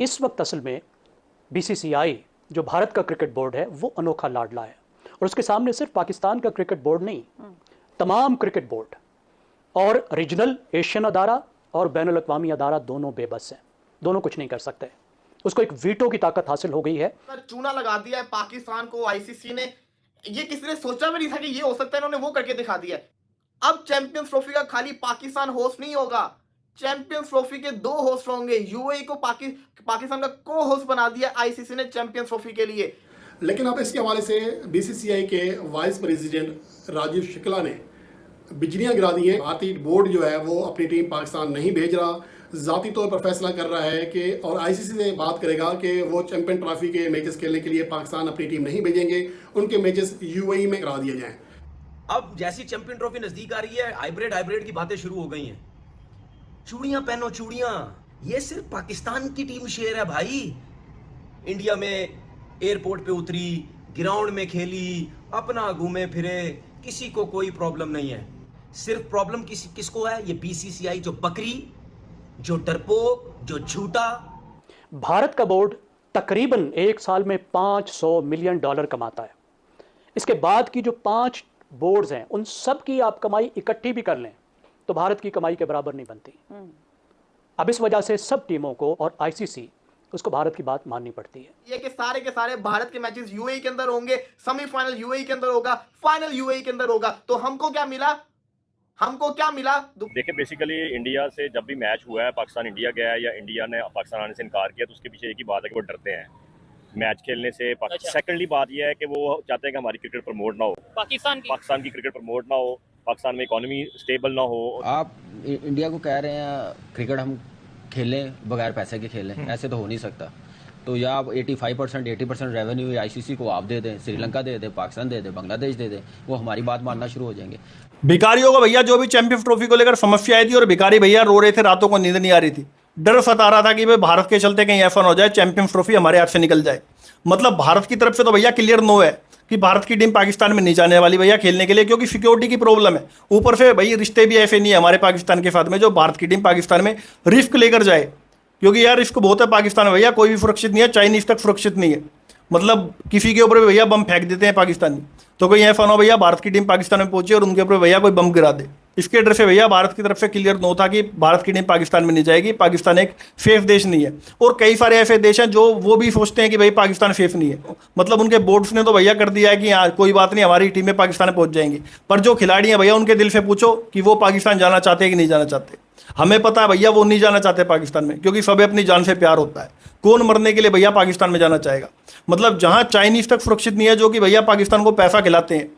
इस वक्त असल में बीसीसीआई जो भारत का क्रिकेट बोर्ड है वो अनोखा लाडला है, और उसके सामने सिर्फ पाकिस्तान का क्रिकेट बोर्ड नहीं, तमाम क्रिकेट बोर्ड और रीजनल एशियन अदारा और बैनुल अक़वामी अदारा दोनों बेबस हैं, दोनों कुछ नहीं कर सकते। उसको एक वीटो की ताकत हासिल हो गई है। चूना लगा दिया है पाकिस्तान को आईसीसी ने, ये किसी ने सोचा भी नहीं था कि ये हो सकता है, इन्होंने वो करके दिखा दिया है। अब चैंपियंस ट्रॉफी का खाली पाकिस्तान होस्ट नहीं होगा, चैंपियंस ट्रॉफी के 2 होस्ट होंगे। यूएई को पाकिस्तान का को होस्ट बना दिया आईसीसी ने चैंपियंस ट्रॉफी के लिए। लेकिन अब इसके हवाले से बीसीसीआई के वाइस प्रेसिडेंट राजीव शुक्ला ने बिजलियां गिरा दी हैं। भारतीय बोर्ड जो है वो अपनी टीम पाकिस्तान नहीं भेज रहा, ज़ाती तौर पर फैसला कर रहा है कि और आईसीसी से बात करेगा कि वो चैंपियन ट्रॉफी के मैचेस खेलने के लिए पाकिस्तान अपनी टीम नहीं भेजेंगे, उनके मैचेस यूएई में करा दिए जाएं। अब जैसी चैंपियन ट्रॉफी नजदीक आ रही है, हाइब्रिड की बातें शुरू हो गई हैं। चूड़ियां पहनो चूड़ियां, ये सिर्फ पाकिस्तान की टीम शेयर है भाई। इंडिया में एयरपोर्ट पे उतरी, ग्राउंड में खेली, अपना घूमे फिरे, किसी को कोई प्रॉब्लम नहीं है। सिर्फ प्रॉब्लम किसको है? ये बीसीसीआई जो बकरी, जो डरपोक, जो झूठा। भारत का बोर्ड तकरीबन एक साल में $500 मिलियन कमाता है। इसके बाद की जो 5 बोर्ड्स हैं उन सब की आप कमाई इकट्ठी भी कर लें तो भारत की कमाई के बराबर नहीं बनती। अब इस वजह से सब टीमों को और आईसीसी उसको भारत की बात माननी पड़ती है। ये कि सारे के सारे भारत के मैचेस यूएई के अंदर होंगे, सेमीफाइनल यूएई के अंदर होगा, फाइनल यूएई के अंदर होगा। तो हमको क्या मिला? देखिए, बेसिकली इंडिया से जब भी मैच हुआ है, पाकिस्तान इंडिया गया है या इंडिया ने पाकिस्तान आने से इनकार किया, तो उसके पीछे एक ही बात है कि वो डरते हैं मैच खेलने से। सेकंडली बात यह है कि वो चाहते हैं कि हमारी क्रिकेट प्रमोट ना हो, पाकिस्तान की क्रिकेट प्रमोट ना हो, पाकिस्तान में इकोनॉमी स्टेबल ना हो। आप इंडिया को कह रहे हैं क्रिकेट हम खेलें बगैर पैसे के खेलें, ऐसे तो हो नहीं सकता। तो या आप 85% 80% रेवेन्यू आईसीसी को आप दे दें, श्रीलंका दे दें, पाकिस्तान दे दें, बांग्लादेश दे दें, वो हमारी बात मानना शुरू हो जाएंगे। भिखारियों को भैया जो भी चैंपियंस ट्रॉफी को लेकर समस्या आई थी और भिखारी भैया रो रहे थे, रातों को नींद नहीं आ रही थी, डर सता रहा था कि भाई भारत के चलते कहीं ऐसा हो जाए चैंपियंस ट्रॉफी हमारे हाथ से निकल जाए। मतलब भारत की तरफ से तो भैया क्लियर नो है कि भारत की टीम पाकिस्तान में नहीं जाने वाली भैया खेलने के लिए, क्योंकि सिक्योरिटी की प्रॉब्लम है। ऊपर से भाई रिश्ते भी ऐसे नहीं है हमारे पाकिस्तान के साथ में जो भारत की टीम पाकिस्तान में रिस्क लेकर जाए, क्योंकि यार रिस्क बहुत है पाकिस्तान में भैया, कोई भी सुरक्षित नहीं है, चाइनीज तक सुरक्षित नहीं है। मतलब किसी के ऊपर भी भैया बम फेंक देते हैं पाकिस्तानी, तो कोई ऐसा ना हो भैया भारत की टीम पाकिस्तान में पहुंचे और उनके ऊपर भैया कोई बम गिरा दे। इसके डर से भैया भारत की तरफ से क्लियर नो था कि भारत की टीम पाकिस्तान में नहीं जाएगी, पाकिस्तान एक सेफ देश नहीं है। और कई सारे ऐसे देश हैं जो वो भी सोचते हैं कि भाई पाकिस्तान सेफ नहीं है, मतलब उनके बोर्ड्स ने तो भैया कर दिया है कि हाँ कोई बात नहीं, हमारी टीमें पाकिस्तान में पहुंच जाएंगी। पर जो खिलाड़ी हैं भैया उनके दिल से पूछो कि वो पाकिस्तान जाना चाहते हैं कि नहीं जाना चाहते। हमें पता है भैया वो नहीं जाना चाहते पाकिस्तान में, क्योंकि सबे अपनी जान से प्यार होता है। कौन मरने के लिए भैया पाकिस्तान में जाना चाहेगा? मतलब जहां चाइनीज तक सुरक्षित नहीं है, जो कि भैया पाकिस्तान को पैसा खिलाते हैं,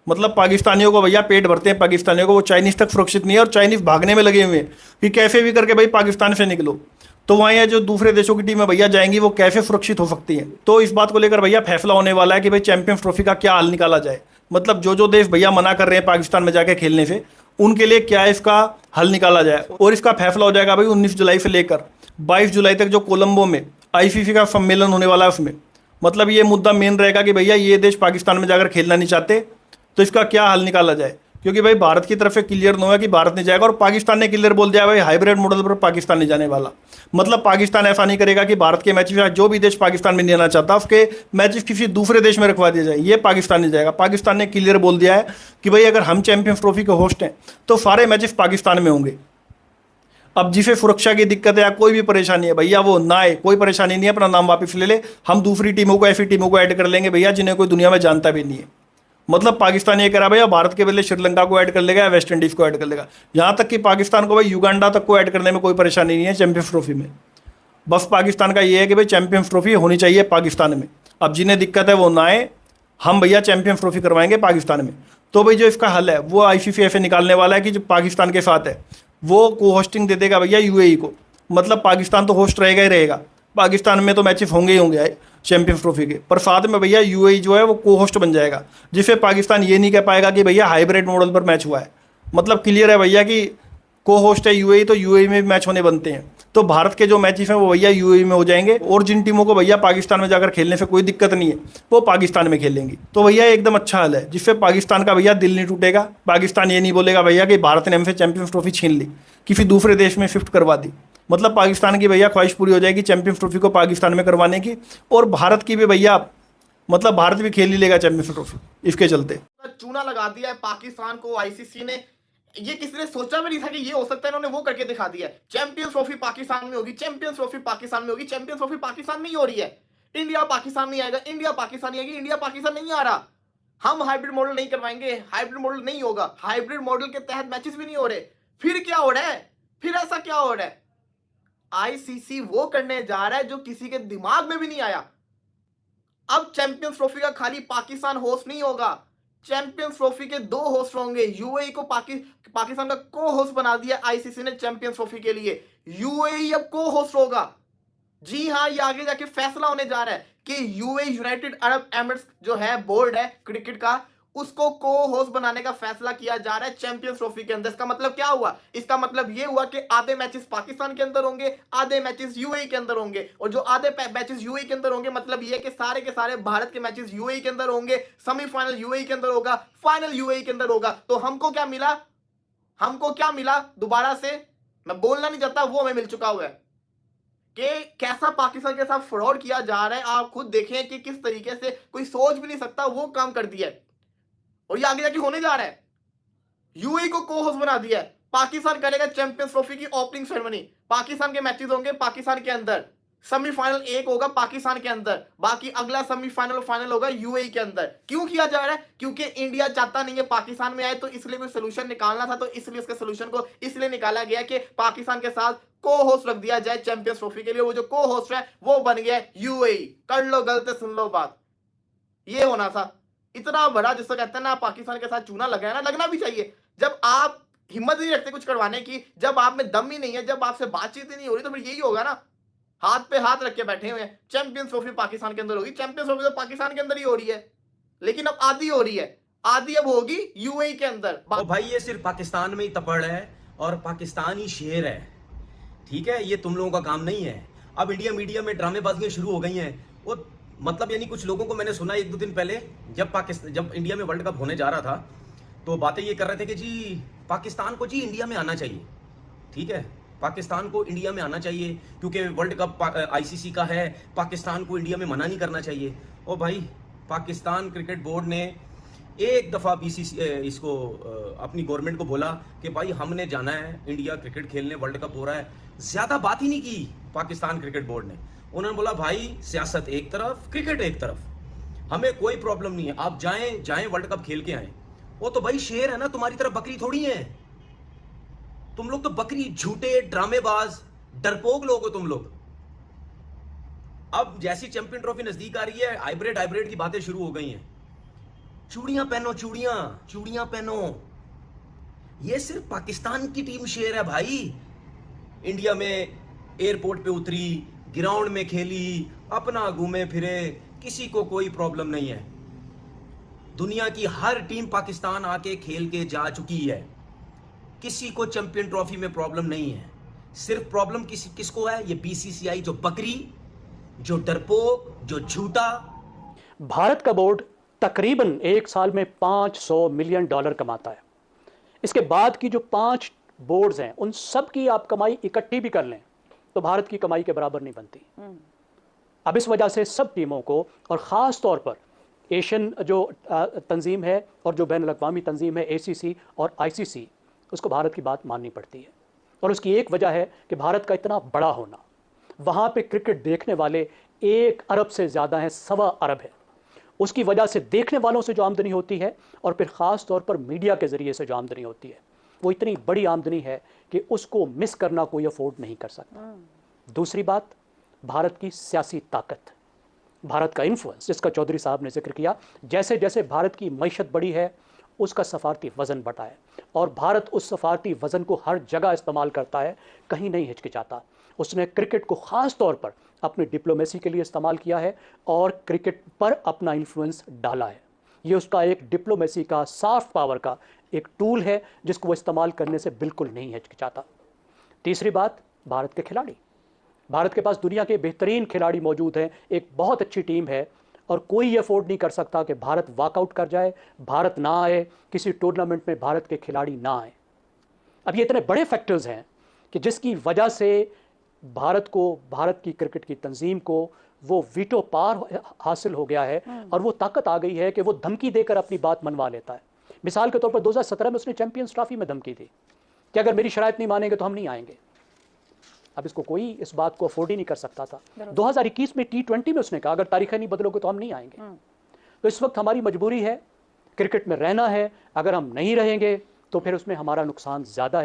मतलब पाकिस्तानियों को भैया पेट भरते हैं पाकिस्तानियों को, वो चाइनीज तक सुरक्षित नहीं है और चाइनीज भागने में लगे हुए हैं कि कैसे भी करके भाई पाकिस्तान से निकलो। तो वहाँ जो दूसरे देशों की टीमें भैया जाएंगी वो कैसे सुरक्षित हो सकती हैं? तो इस बात को लेकर भैया फैसला होने वाला है कि भाई चैंपियंस ट्रॉफी का क्या हल निकाला जाए। मतलब जो देश भैया मना कर रहे हैं पाकिस्तान में जाके खेलने से, उनके लिए क्या इसका हल निकाला जाए। और इसका फैसला हो जाएगा भाई 19 जुलाई से लेकर 22 जुलाई तक जो कोलंबो में आईसीसी का सम्मेलन होने वाला है उसमें। मतलब ये मुद्दा मेन रहेगा कि भैया ये देश पाकिस्तान में जाकर खेलना नहीं चाहते, तो इसका क्या हल निकाला जाए। क्योंकि भाई भारत की तरफ से क्लियर नो है कि भारत नहीं जाएगा, और पाकिस्तान ने क्लियर बोल दिया भाई हाइब्रिड मॉडल पर पाकिस्तान नहीं जाने वाला। मतलब पाकिस्तान ऐसा नहीं करेगा कि भारत के मैचेस जो भी देश पाकिस्तान में नहीं आना चाहता उसके मैचेस किसी दूसरे देश में रखवा दिया जाए, ये पाकिस्तान नहीं जाएगा। पाकिस्तान ने क्लियर बोल दिया है कि भाई अगर हम चैंपियंस ट्रॉफी के होस्ट हैं तो सारे मैचेस पाकिस्तान में होंगे। अब जिसे सुरक्षा की दिक्कत है या कोई भी परेशानी है भैया वो ना आए, कोई परेशानी नहीं है, अपना नाम वापस ले ले, हम दूसरी टीमों को ऐसी टीमों को ऐड कर लेंगे भैया जिन्हें कोई दुनिया में जानता भी नहीं है। मतलब पाकिस्तान ये करा भैया भारत के बदले श्रीलंका को ऐड कर लेगा या वेस्ट इंडीज को ऐड कर लेगा, यहाँ तक कि पाकिस्तान को भाई युगांडा तक को ऐड करने में कोई परेशानी नहीं है चैंपियंस ट्रॉफी में। बस पाकिस्तान का ये है कि भाई चैंपियंस ट्रॉफी होनी चाहिए पाकिस्तान में। अब जिन्हें दिक्कत है वो ना आए, हम भैया चैंपियंस ट्रॉफी करवाएंगे पाकिस्तान में। तो भाई जो इसका हल है वो आईसीसी ऐसे निकालने वाला है कि जो पाकिस्तान के साथ है वो को होस्टिंग दे देगा भैया यूएई को। मतलब पाकिस्तान तो होस्ट रहेगा ही रहेगा, पाकिस्तान में तो मैचेस होंगे ही होंगे चैंपियंस ट्रॉफी के, पर साथ में भैया यूएई जो है वो को होस्ट बन जाएगा, जिससे पाकिस्तान ये नहीं कह पाएगा कि भैया हाइब्रिड मॉडल पर मैच हुआ है। मतलब क्लियर है भैया कि को होस्ट है यूएई, तो यूएई में भी मैच होने बनते हैं। तो भारत के जो मैचेस हैं वो भैया यूएई में हो जाएंगे, और जिन टीमों को भैया पाकिस्तान में जाकर खेलने से कोई दिक्कत नहीं है वो पाकिस्तान में खेलेंगी। तो भैया एकदम अच्छा हल है, जिससे पाकिस्तान का भैया दिल नहीं टूटेगा। पाकिस्तान ये नहीं बोलेगा भैया कि भारत ने हमसे चैंपियंस ट्रॉफी छीन ली, किसी दूसरे देश में शिफ्ट करवा दी। मतलब पाकिस्तान की भैया ख्वाहिश पूरी हो जाएगी चैंपियंस ट्रॉफी को पाकिस्तान में करवाने की, और भारत की भी भैया, मतलब भारत भी खेल ही लेगा चैंपियंस ट्रॉफी इसके चलते। चूना लगा दिया है पाकिस्तान को आईसीसी ने। ये किसी ने सोचा भी नहीं था कि ये हो सकता है, इन्होंने वो करके दिखा दिया है। चैंपियंस ट्रॉफी पाकिस्तान में होगी, चैंपियंस ट्रॉफी पाकिस्तान में होगी, चैंपियंस ट्रॉफी पाकिस्तान में ही हो रही है। इंडिया पाकिस्तान नहीं आएगा, इंडिया पाकिस्तान नहीं आएगी, इंडिया पाकिस्तान नहीं आ रहा। हम हाइब्रिड मॉडल नहीं करवाएंगे, हाइब्रिड मॉडल नहीं होगा, हाइब्रिड मॉडल के तहत मैचेस भी नहीं हो रहे। फिर क्या हो रहा है, फिर ऐसा क्या हो रहा है? आईसीसी वो करने जा रहा है जो किसी के दिमाग में भी नहीं आया। अब चैंपियंस ट्रॉफी का खाली पाकिस्तान होस्ट नहीं होगा, चैंपियंस ट्रॉफी के 2 होस्ट होंगे। यूएई को पाकिस्तान का को होस्ट बना दिया आईसीसी ने चैंपियंस ट्रॉफी के लिए। यूएई अब को होस्ट होगा। जी हां, ये आगे जाके फैसला होने जा रहा है कि यूएई यूनाइटेड अरब एमिरेट्स जो है बोर्ड है क्रिकेट का, उसको को होस्ट बनाने का फैसला किया जा रहा है चैंपियंस ट्रॉफी के अंदर। इसका मतलब क्या हुआ? इसका मतलब ये हुआ कि आधे मैचेस पाकिस्तान के अंदर होंगे, आधे मैचेस यूएई के अंदर होंगे। और जो आधे मैचेस यूएई के अंदर होंगे, मतलब ये कि सारे के सारे भारत के मैचेस यूएई के अंदर होंगे, सेमीफाइनल यूएई के अंदर होगा, फाइनल यूएई के अंदर होगा। तो हमको क्या मिला? हमको क्या मिला? दोबारा से मैं बोलना नहीं चाहता, वो हमें मिल चुका हुआ है कि कैसा पाकिस्तान के साथ फ्रॉड किया जा रहा है। आप खुद देखें कि किस तरीके से कोई सोच भी नहीं सकता वो काम कर दिया है, और ये आगे जाके होने जा रहा है। यूएई को को होस्ट बना दिया है। पाकिस्तान करेगा चैंपियंस ट्रॉफी की ओपनिंग सेरेमनी। पाकिस्तान के मैचेस होंगे पाकिस्तान के अंदर, सेमीफाइनल एक होगा पाकिस्तान के अंदर, बाकी अगला सेमीफाइनल और फाइनल होगा यूएई के अंदर। क्यों किया जा रहा है? क्योंकि इंडिया चाहता नहीं है पाकिस्तान में आए, तो इसलिए कोई सोल्यूशन निकालना था। तो इसलिए उसके सोल्यूशन को इसलिए निकाला गया कि पाकिस्तान के साथ को होस्ट रख दिया जाए चैंपियंस ट्रॉफी के लिए। वो जो को होस्ट है वो बन गया यूएई। कर लो गलत, सुन लो बात, ये होना था। इतना बड़ा जिसको कहते हैं ना पाकिस्तान के साथ चूना लगाया ना, लगना भी चाहिए। जब आप हिम्मत नहीं रखते कुछ करवाने की, जब आप में दम ही नहीं है, जब आपसे बातचीत ही नहीं हो रही, तो फिर यही होगा ना, हाथ पे हाथ रख के बैठे हुए हैं। चैंपियंस ट्रॉफी पाकिस्तान के अंदर होगी, चैंपियंस ट्रॉफी तो पाकिस्तान के अंदर ही हो रही है, लेकिन अब आधी हो रही है, आधी अब होगी यूएई के अंदर। तो भाई ये सिर्फ पाकिस्तान में ही तपड़ है और पाकिस्तान ही शेर है, ठीक है? ये तुम लोगों का काम नहीं है। अब इंडिया मीडिया में ड्रामेबाजियां शुरू हो गई हैं। वो मतलब यानी कुछ लोगों को मैंने सुना 1-2 दिन पहले, जब इंडिया में वर्ल्ड कप होने जा रहा था, तो बातें ये कर रहे थे कि जी पाकिस्तान को जी इंडिया में आना चाहिए, ठीक है? पाकिस्तान को इंडिया में आना चाहिए क्योंकि वर्ल्ड कप आईसीसी का है, पाकिस्तान को इंडिया में मना नहीं करना चाहिए। और भाई पाकिस्तान क्रिकेट बोर्ड ने एक दफ़ा इसको अपनी गवर्नमेंट को बोला कि भाई हमने जाना है इंडिया क्रिकेट खेलने, वर्ल्ड कप हो रहा है। ज़्यादा बात ही नहीं की पाकिस्तान क्रिकेट बोर्ड ने। उन्होंने बोला भाई सियासत एक तरफ, क्रिकेट एक तरफ, हमें कोई प्रॉब्लम नहीं है, आप जाएं वर्ल्ड कप खेल के आए। वो तो भाई शेर है ना, तुम्हारी तरफ बकरी थोड़ी है। तुम लोग तो बकरी, झूठे, ड्रामेबाज, डरपोक लोग हो तुम लोग। अब जैसी चैंपियन ट्रॉफी नजदीक आ रही है, हाइब्रिड की बातें शुरू हो गई हैं। चूड़ियां पहनो, चूड़ियां पहनो। ये सिर्फ पाकिस्तान की टीम शेर है भाई। इंडिया में एयरपोर्ट पे उतरी, ग्राउंड में खेली, अपना घूमे फिरे, किसी को कोई प्रॉब्लम नहीं है। दुनिया की हर टीम पाकिस्तान आके खेल के जा चुकी है, किसी को चैंपियन ट्रॉफी में प्रॉब्लम नहीं है। सिर्फ प्रॉब्लम किसको है? ये बीसीसीआई जो बकरी, जो डरपोक, जो झूठा। भारत का बोर्ड तकरीबन एक साल में $500 मिलियन कमाता है। इसके बाद की जो 5 बोर्ड्स हैं, उन सब की आप कमाई इकट्ठी भी कर लें तो भारत की कमाई के बराबर नहीं बनती। अब इस वजह से सब टीमों को, और ख़ास तौर पर एशियन जो तंजीम है और जो बैन अल-अक़वामी तंजीम है ACC और ICC, उसको भारत की बात माननी पड़ती है। और उसकी एक वजह है कि भारत का इतना बड़ा होना। वहाँ पे क्रिकेट देखने वाले 1 अरब से ज़्यादा हैं, 1.25 अरब है। उसकी वजह से देखने वालों से जो आमदनी होती है, और फिर ख़ास तौर पर मीडिया के ज़रिए से जो आमदनी होती है, वो इतनी बड़ी आमदनी है कि उसको मिस करना कोई अफोर्ड नहीं कर सकता। दूसरी बात, भारत की सियासी ताकत, भारत का इन्फ्लुएंस, जिसका चौधरी साहब ने जिक्र किया। जैसे जैसे भारत की मईशत बड़ी है, उसका सफारती वज़न बढ़ा है, और भारत उस सफारती वज़न को हर जगह इस्तेमाल करता है, कहीं नहीं हिचकिचाता। उसने क्रिकेट को ख़ास तौर पर अपनी डिप्लोमेसी के लिए इस्तेमाल किया है और क्रिकेट पर अपना इन्फ्लुएंस डाला है। ये उसका एक डिप्लोमेसी का, सॉफ्ट पावर का एक टूल है जिसको वो इस्तेमाल करने से बिल्कुल नहीं हिचकिचाता। तीसरी बात, भारत के खिलाड़ी। भारत के पास दुनिया के बेहतरीन खिलाड़ी मौजूद हैं, एक बहुत अच्छी टीम है, और कोई ये अफोर्ड नहीं कर सकता कि भारत वॉकआउट कर जाए, भारत ना आए, किसी टूर्नामेंट में भारत के खिलाड़ी ना आए। अब ये इतने बड़े फैक्टर्स हैं कि जिसकी वजह से भारत को, भारत की क्रिकेट की तंजीम को वो वीटो पार हासिल हो गया है और वो ताकत आ गई है कि वो धमकी देकर अपनी बात मनवा लेता है। मिसाल के तौर पर 2017 में उसने चैंपियंस ट्रॉफी में धमकी दी कि अगर मेरी शराइत नहीं मानेंगे तो हम नहीं आएंगे। अब इसको कोई इस बात को अफोर्ड ही नहीं कर सकता था। 2021 में T20 में उसने कहा अगर तारीखें नहीं बदलोगे तो हम नहीं आएंगे। तो इस वक्त हमारी मजबूरी है क्रिकेट में रहना है, अगर हम नहीं रहेंगे तो फिर उसमें हमारा नुकसान ज़्यादा है।